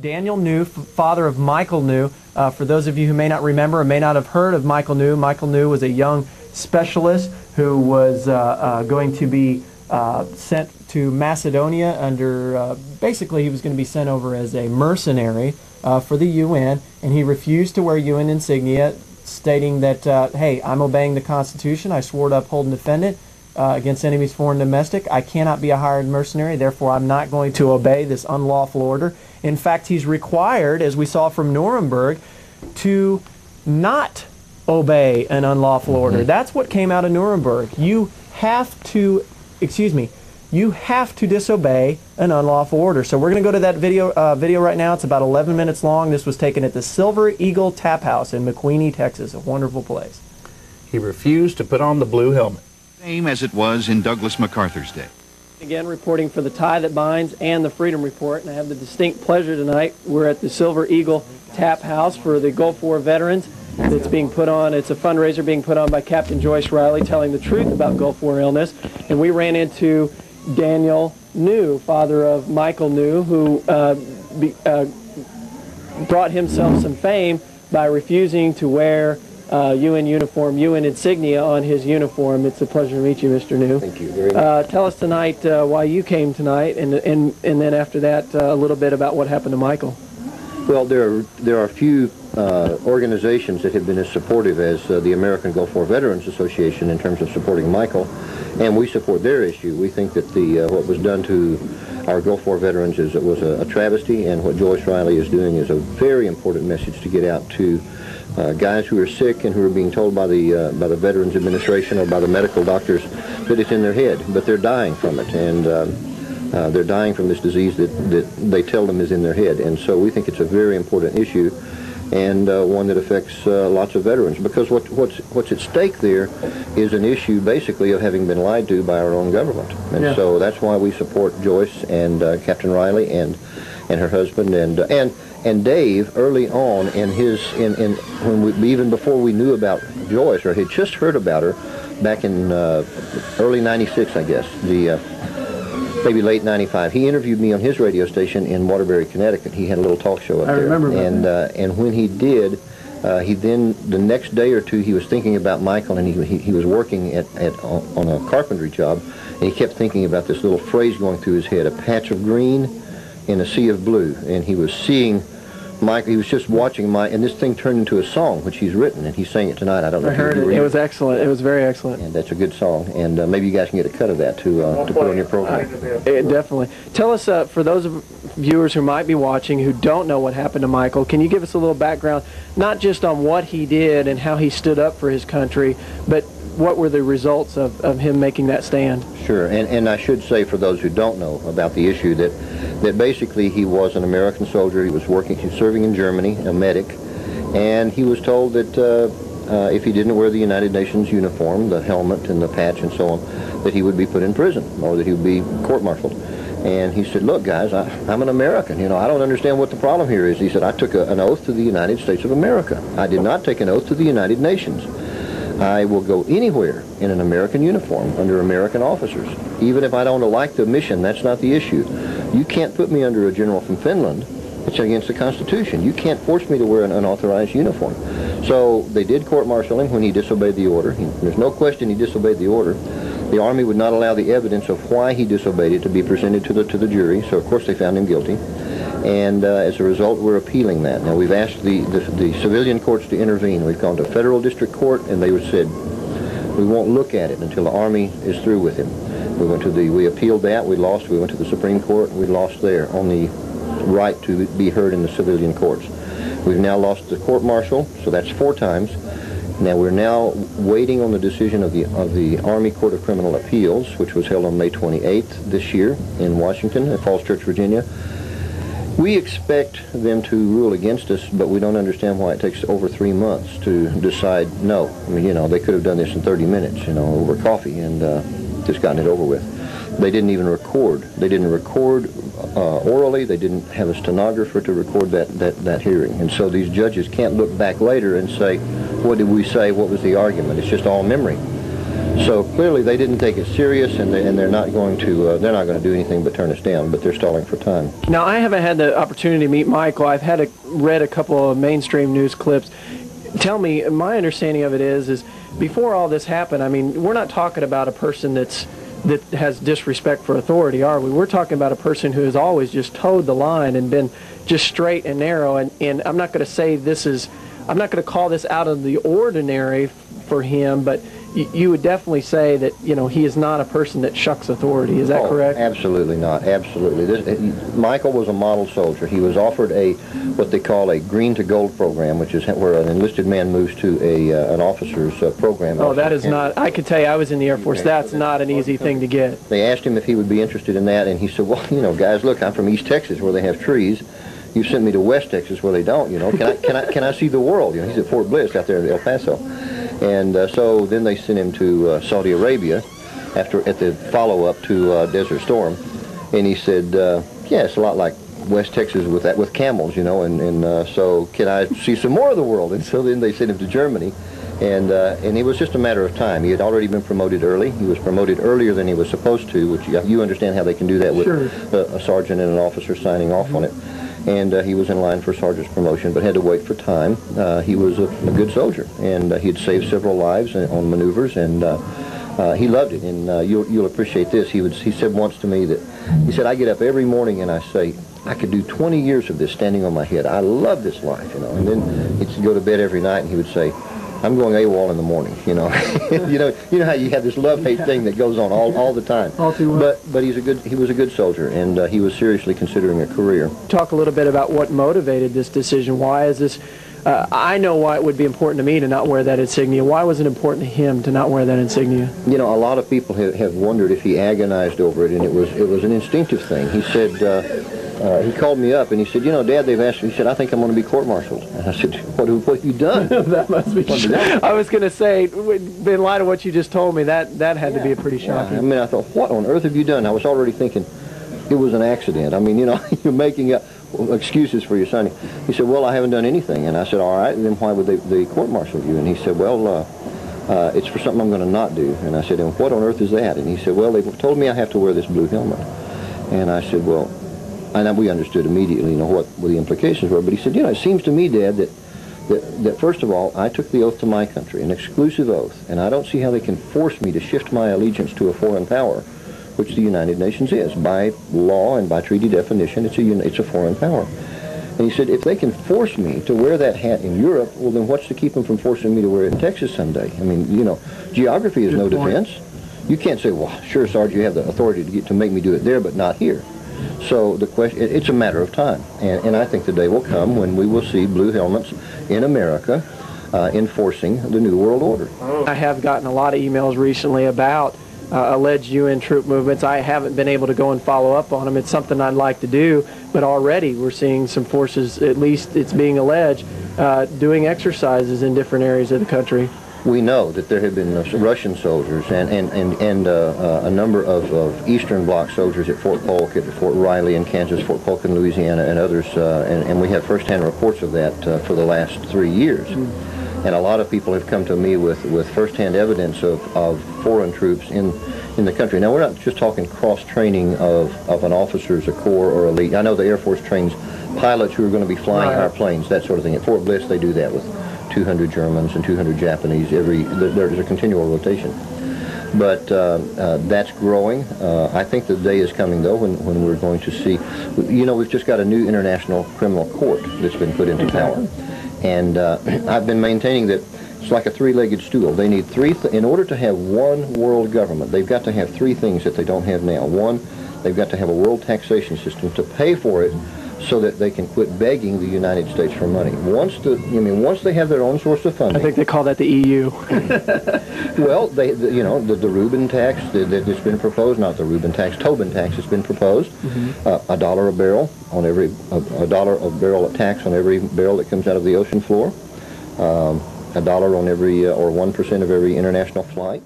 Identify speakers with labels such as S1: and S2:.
S1: Daniel New, father of Michael New. For those of you who may not remember or may not have heard of Michael New was a young specialist who was going to be sent to Macedonia under, basically he was going to be sent over as a mercenary for the UN, and he refused to wear UN insignia, stating that, hey, I'm obeying the Constitution, I swore to uphold and defend it against enemies foreign and domestic, I cannot be a hired mercenary, therefore I'm not going to obey this unlawful order. In fact, he's required, as we saw from Nuremberg, to not obey an unlawful order. That's what came out of Nuremberg. You have to, you have to disobey an unlawful order. So we're going to go to that video right now. It's about 11 minutes long. This was taken at the Silver Eagle Taphouse in McQueeny, Texas, a wonderful place.
S2: He refused to put on the blue helmet.
S3: Same as it was in Douglas MacArthur's day.
S1: Again, reporting for the Tie That Binds and the Freedom Report, and I have the distinct pleasure tonight. We're at the Silver Eagle Taphouse for the Gulf War veterans. It's being put on. It's a fundraiser being put on by Captain Joyce Riley, telling the truth about Gulf War illness. And we ran into Daniel New, father of Michael New, who brought himself some fame by refusing to wear UN uniform, UN insignia on his uniform. It's a pleasure to meet you, Mr. New.
S4: Thank you very much.
S1: Tell us tonight why you came tonight, and then after that a little bit about what happened to Michael.
S4: Well, there are a few organizations that have been as supportive as the American Gulf War Veterans Association in terms of supporting Michael, and we support their issue. We think that what was done to our Gulf War veterans was a travesty, and what Joyce Riley is doing is a very important message to get out to guys who are sick and who are being told by the Veterans Administration or by the medical doctors that it's in their head, but they're dying from it, and they're dying from this disease that they tell them is in their head. And so we think it's a very important issue, and one that affects lots of veterans, because what's at stake there is an issue basically of having been lied to by our own government. And so that's why we support Joyce and Captain Riley and her husband and Dave early on even before we knew about Joyce, or had just heard about her back in early '96, I guess, maybe late '95. He interviewed me on his radio station in Waterbury, Connecticut. He had a little talk show up there.
S1: I remember that.
S4: And when he did, he then, the next day or two, he was thinking about Michael, and he was working on a carpentry job, and he kept thinking about this little phrase going through his head: a patch of green in a sea of blue. And he was seeing Michael, he was just watching and this thing turned into a song, which he's written, and he sang it tonight. I don't know if you heard it.
S1: It was excellent. It was very excellent.
S4: And that's a good song, and maybe you guys can get a cut of that to put on your program.
S1: Definitely. Tell us, for those viewers who might be watching who don't know what happened to Michael, can you give us a little background, not just on what he did and how he stood up for his country, but what were the results of him making that stand?
S4: Sure, and I should say, for those who don't know about the issue, that basically he was an American soldier. He was serving in Germany, a medic, and he was told that if he didn't wear the United Nations uniform, the helmet and the patch and so on, that he would be put in prison, or that he would be court-martialed. And he said, look, guys, I'm an American. You know, I don't understand what the problem here is. He said, I took an oath to the United States of America. I did not take an oath to the United Nations. I will go anywhere in an American uniform under American officers. Even if I don't like the mission, that's not the issue. You can't put me under a general from Finland. It's against the Constitution. You can't force me to wear an unauthorized uniform. So they did court-martial him when he disobeyed the order. There's no question he disobeyed the order. The Army would not allow the evidence of why he disobeyed it to be presented to the jury, so of course they found him guilty. And as a result, we're appealing that. Now, we've asked the civilian courts to intervene. We've gone to federal district court, and they said, we won't look at it until the Army is through with him. We appealed that, we lost. We went to the Supreme Court, we lost there on the right to be heard in the civilian courts. We've now lost the court-martial, so that's 4 times. Now we're now waiting on the decision of the Army Court of Criminal Appeals, which was held on May 28th this year in Washington, at Falls Church, Virginia. We expect them to rule against us, but we don't understand why it takes over 3 months to decide no. I mean, you know, they could have done this in 30 minutes, you know, over coffee and just gotten it over with. They didn't even record. They didn't record orally. They didn't have a stenographer to record that hearing. And so these judges can't look back later and say, what did we say? What was the argument? It's just all memory. So clearly they didn't take it serious, and they're not going to do anything but turn us down. But they're stalling for time.
S1: Now, I haven't had the opportunity to meet Michael. I've read a couple of mainstream news clips. Tell me, my understanding of it is before all this happened, I mean, we're not talking about a person that has disrespect for authority, are we? We're talking about a person who has always just towed the line and been just straight and narrow. And I'm not going to say I'm not going to call this out of the ordinary for him, but you would definitely say that, you know, he is not a person that shucks authority. Is that correct?
S4: Absolutely not. Absolutely. Michael was a model soldier. He was offered what they call a green to gold program, which is where an enlisted man moves to an officer's program.
S1: Oh, that is not. I can tell you, I was in the Air Force. That's not an easy thing to get.
S4: They asked him if he would be interested in that, and he said, well, you know, guys, look, I'm from East Texas where they have trees. You sent me to West Texas where they don't, you know. Can I see the world? You know, he's at Fort Bliss out there in El Paso. And so then they sent him to Saudi Arabia at the follow-up to Desert Storm. And he said, yeah, it's a lot like West Texas with camels, you know, and so can I see some more of the world? And so then they sent him to Germany. And it was just a matter of time. He had already been promoted early. He was promoted earlier than he was supposed to, which you understand how they can do that with a sergeant and an officer signing off on it. And he was in line for sergeant's promotion, but had to wait for time. He was a good soldier, and he had saved several lives on maneuvers, and he loved it. And you'll appreciate this. He said once to me that, he said, I get up every morning and I say, I could do 20 years of this standing on my head. I love this life, you know. And then he'd go to bed every night and he would say, I'm going AWOL in the morning, you know. you know how you have this love-hate thing that goes on all the time.
S1: All too well.
S4: But he was a good soldier, and he was seriously considering a career.
S1: Talk a little bit about what motivated this decision. Why is this? I know why it would be important to me to not wear that insignia. Why was it important to him to not wear that insignia? You
S4: know, a lot of people have wondered if he agonized over it, and it was an instinctive thing. He said. He called me up and he said, you know, Dad, they've asked me, he said, I think I'm going to be court-martialed. And I said, what have you done?
S1: That must be true. I was going to say, in light of what you just told me, that had to be a pretty shocking.
S4: I mean, I thought, what on earth have you done? I was already thinking it was an accident. I mean, you know, you're making up excuses for your son. He said, well, I haven't done anything. And I said, all right, then why would they court-martial you? And he said, well, it's for something I'm going to not do. And I said, and what on earth is that? And he said, well, they've told me I have to wear this blue helmet. And I said, well, and we understood immediately, you know, what the implications were. But he said, you know, it seems to me, Dad, that first of all, I took the oath to my country, an exclusive oath, and I don't see how they can force me to shift my allegiance to a foreign power, which the United Nations is. By law and by treaty definition, it's a foreign power. And he said, if they can force me to wear that hat in Europe, well, then what's to keep them from forcing me to wear it in Texas someday? I mean, you know, geography is no defense. You can't say, well, sure, Sarge, you have the authority to make me do it there, but not here. So the question, it's a matter of time, and I think the day will come when we will see blue helmets in America enforcing the New World Order.
S1: I have gotten a lot of emails recently about alleged UN troop movements. I haven't been able to go and follow up on them. It's something I'd like to do, but already we're seeing some forces, at least it's being alleged, doing exercises in different areas of the country.
S4: We know that there have been Russian soldiers and a number of Eastern Bloc soldiers at Fort Polk, at Fort Riley in Kansas, Fort Polk in Louisiana, and others, and we have first-hand reports of that for the last 3 years. And a lot of people have come to me with first-hand evidence of foreign troops in the country. Now, we're not just talking cross-training of an officer's a corps or elite. I know the Air Force trains pilots who are going to be flying our planes, that sort of thing. At Fort Bliss, they do that with 200 Germans and 200 Japanese. There's a continual rotation. But that's growing. I think the day is coming, though, when we're going to see, you know, we've just got a new international criminal court that's been put into power. And I've been maintaining that it's like a three-legged stool. They need in order to have one world government, they've got to have three things that they don't have now. One, they've got to have a world taxation system to pay for it, so that they can quit begging the United States for money. Once they have their own source of funding.
S1: I think they call that the EU.
S4: Well, you know, the Rubin tax that's been proposed, not the Rubin tax, Tobin tax has been proposed. $1 a barrel on every $1 a barrel of tax on every barrel that comes out of the ocean floor. $1 on every or 1% of every international flight.